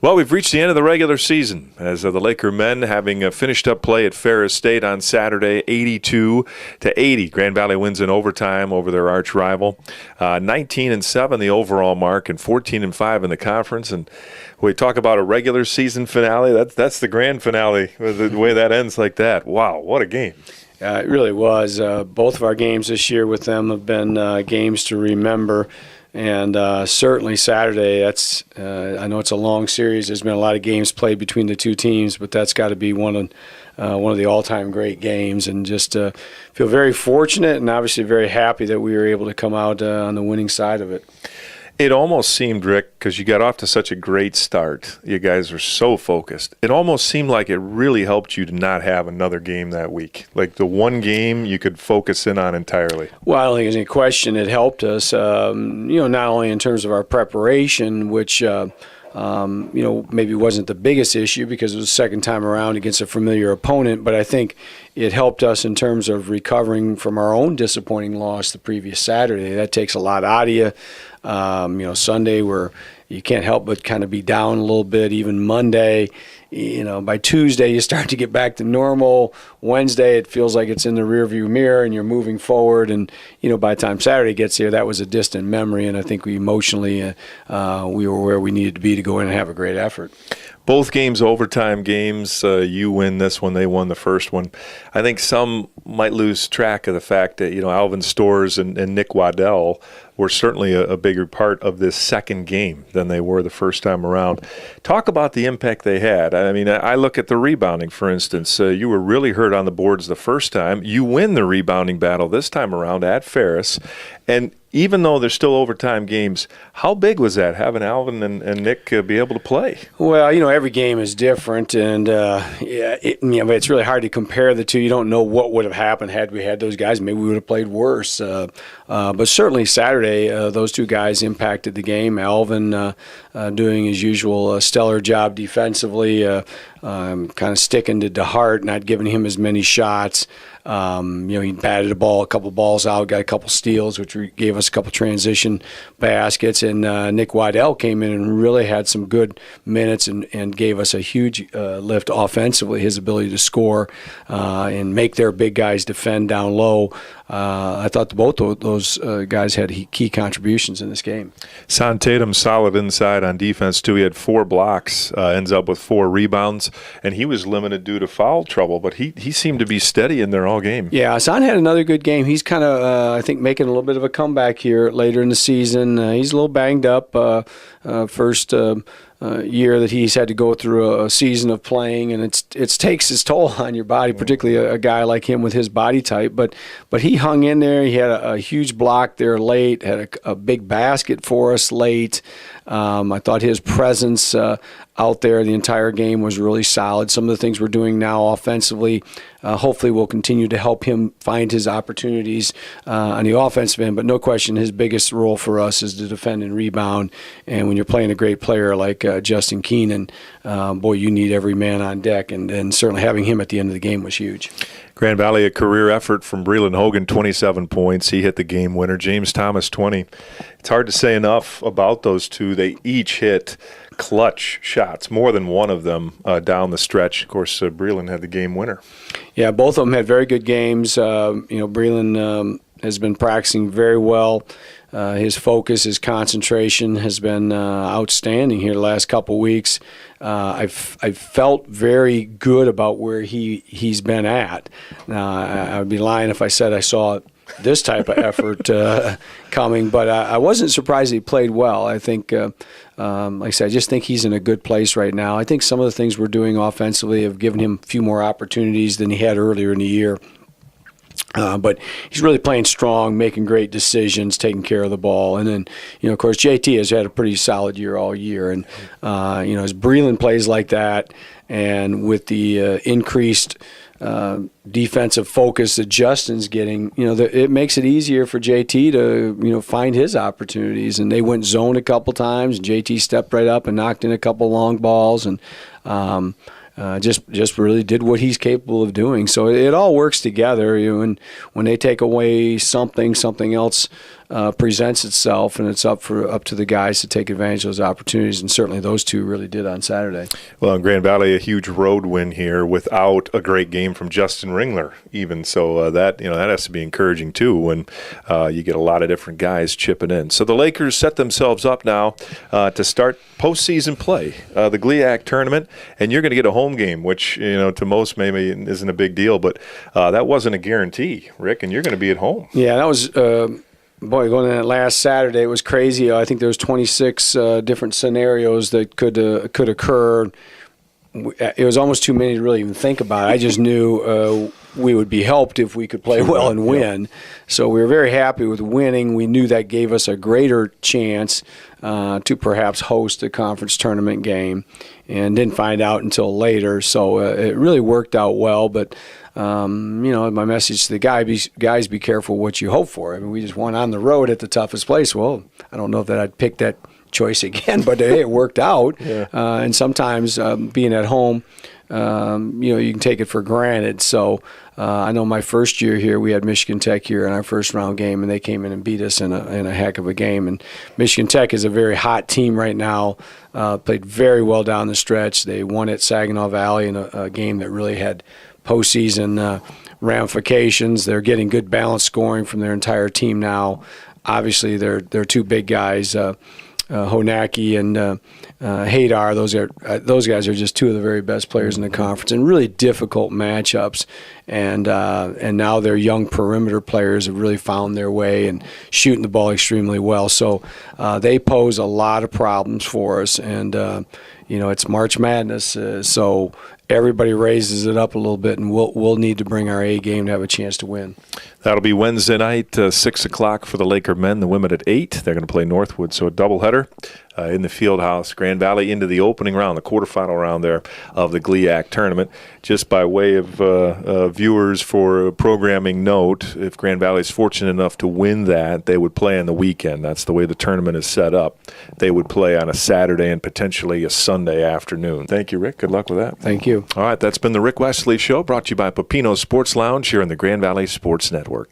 Well, we've reached the end of the regular season as the Laker men having finished up play at Ferris State on Saturday, 82-80. Grand Valley wins in overtime over their arch rival. 19-7 the overall mark and 14-5 in the conference. And we talk about a regular season finale. That's the grand finale, the way that ends like that. Wow, what a game. It really was. Both of our games this year with them have been games to remember. And certainly Saturday, I know it's a long series. There's been a lot of games played between the two teams, but that's got to be one of the all-time great games. And just feel very fortunate and obviously very happy that we were able to come out on the winning side of it. It almost seemed, Rick, because you got off to such a great start. You guys were so focused. It almost seemed like it really helped you to not have another game that week. Like the one game you could focus in on entirely. Well, I don't think there's any question it helped us, not only in terms of our preparation, which maybe wasn't the biggest issue because it was the second time around against a familiar opponent, but I think it helped us in terms of recovering from our own disappointing loss the previous Saturday. That takes a lot out of you. Sunday where you can't help but kind of be down a little bit. Even Monday, by Tuesday you start to get back to normal. Wednesday it feels like it's in the rearview mirror and you're moving forward. And by the time Saturday gets here, that was a distant memory. And I think we emotionally we were where we needed to be to go in and have a great effort. Both games, overtime games. You win this one, they won the first one. I think some might lose track of the fact that, Alvin Stores and Nick Waddell were certainly a bigger part of this second game than they were the first time around. Talk about the impact they had. I mean, I look at the rebounding, for instance. You were really hurt on the boards the first time. You win the rebounding battle this time around at Ferris. And even though there's still overtime games, how big was that, having Alvin and Nick be able to play? Well, every game is different, and it's really hard to compare the two. You don't know what would have happened had we had those guys. Maybe we would have played worse. But certainly Saturday, those two guys impacted the game. Alvin doing his usual stellar job defensively, kind of sticking to DeHart, not giving him as many shots. He batted a couple balls out, got a couple steals, which gave us a couple transition baskets. And Nick Waddell came in and really had some good minutes and gave us a huge lift offensively. His ability to score and make their big guys defend down low. I thought both of those guys had key contributions in this game. Tatum solid inside on defense, too. He had 4 blocks, ends up with 4 rebounds, and he was limited due to foul trouble, but he seemed to be steady in there all game. Yeah, Son had another good game. He's kind of, I think, making a little bit of a comeback here later in the season. He's a little banged up. First year that he's had to go through a season of playing, and it takes its toll on your body, particularly a guy like him with his body type. But he hung in there. He had a huge block there late, had a big basket for us late. I thought his presence out there the entire game was really solid. Some of the things we're doing now offensively hopefully will continue to help him find his opportunities on the offensive end. But no question, his biggest role for us is to defend and rebound. And when you're playing a great player like Justin Keenan, you need every man on deck. And certainly having him at the end of the game was huge. Grand Valley, a career effort from Breeland Hogan, 27 points. He hit the game winner. James Thomas, 20. It's hard to say enough about those two. They each hit clutch shots, more than one of them down the stretch. Of course, Breeland had the game winner. Yeah, both of them had very good games. Breeland has been practicing very well. His focus, his concentration has been outstanding here the last couple weeks. I've felt very good about where he's been at. Now, I would be lying if I said I saw this type of effort coming, but I wasn't surprised he played well. I think, like I said, I just think he's in a good place right now. I think some of the things we're doing offensively have given him a few more opportunities than he had earlier in the year. But he's really playing strong, making great decisions, taking care of the ball. And then, of course, JT has had a pretty solid year all year. And, as Breeland plays like that and with the increased defensive focus that Justin's getting, it makes it easier for JT to, find his opportunities. And they went zone a couple times, and JT stepped right up and knocked in a couple long balls. And just really did what he's capable of doing. So it all works together. And when they take away something else presents itself, and it's up to the guys to take advantage of those opportunities, and certainly those two really did on Saturday. Well, in Grand Valley, a huge road win here without a great game from Justin Ringler, even. So that has to be encouraging too when you get a lot of different guys chipping in. So the Lakers set themselves up now to start postseason play, the GLIAC tournament, and you're going to get a home game, which to most maybe isn't a big deal, but that wasn't a guarantee, Rick, and you're going to be at home. Yeah, that was. Boy, going in that last Saturday, it was crazy. I think there was 26 different scenarios that could occur. It was almost too many to really even think about. I just knew we would be helped if we could play well and win. So we were very happy with winning. We knew that gave us a greater chance to perhaps host a conference tournament game, and didn't find out until later. So it really worked out well, but my message to the guys, be careful what you hope for. I mean, we just won on the road at the toughest place. Well, I don't know that I'd pick that choice again, but hey, it worked out. Yeah. And sometimes being at home, you can take it for granted. So I know my first year here, we had Michigan Tech here in our first round game, and they came in and beat us in a heck of a game. And Michigan Tech is a very hot team right now. Played very well down the stretch. They won at Saginaw Valley in a game that really had postseason ramifications. They're getting good balanced scoring from their entire team now. Obviously, they're two big guys, Honaki and Hadar. Those guys are just two of the very best players in the conference, and really difficult matchups. And now their young perimeter players have really found their way and shooting the ball extremely well. So they pose a lot of problems for us. And it's March Madness, so everybody raises it up a little bit, and we'll need to bring our A game to have a chance to win. That'll be Wednesday night, 6 o'clock for the Laker men, the women at 8. They're going to play Northwood, so a doubleheader in the field house. Grand Valley into the opening round, the quarterfinal round there of the GLIAC tournament. Just by way of viewers for a programming note, if Grand Valley is fortunate enough to win that, they would play on the weekend. That's the way the tournament is set up. They would play on a Saturday and potentially a Sunday afternoon. Thank you, Rick. Good luck with that. Thank you. All right, that's been the Ric Wesley Show, brought to you by Pepino's Sports Lounge here in the Grand Valley Sports Network.